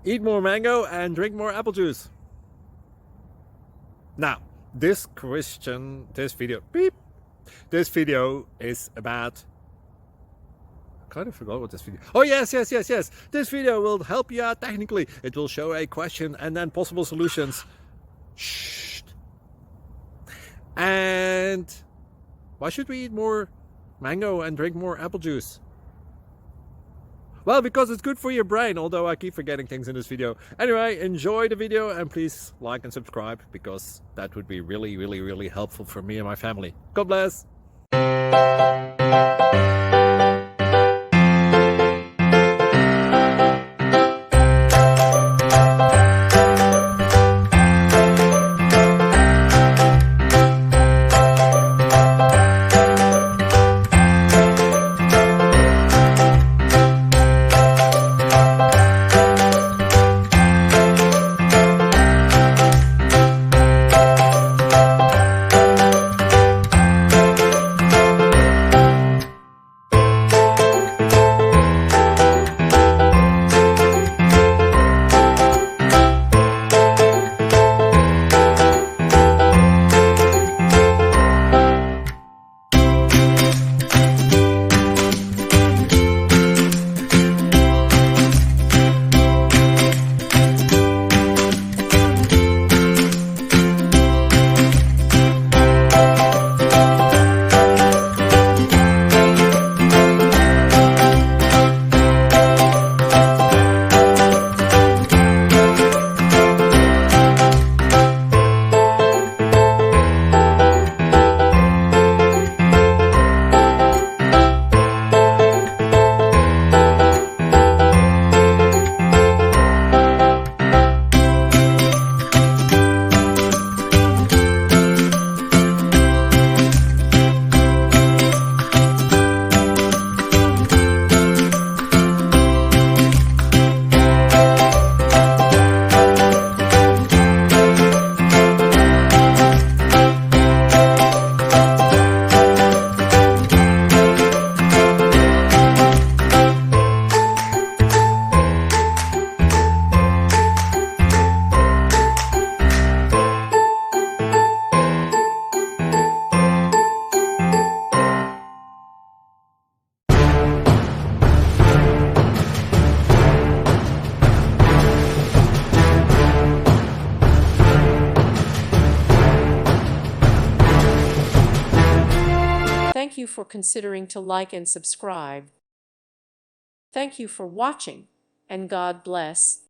Eat more mango and drink more apple juice. Now, this video is about, I kind of forgot what this video. Oh, yes. This video will help you out technically. It will show a question and then possible solutions. Shh. And why should we eat more mango and drink more apple juice? Well, because it's good for your brain, although I keep forgetting things in this video. Anyway, enjoy the video and please like and subscribe, because that would be really helpful for me and my family. God bless. Thank you for considering to like and subscribe. Thank you for watching, and God bless.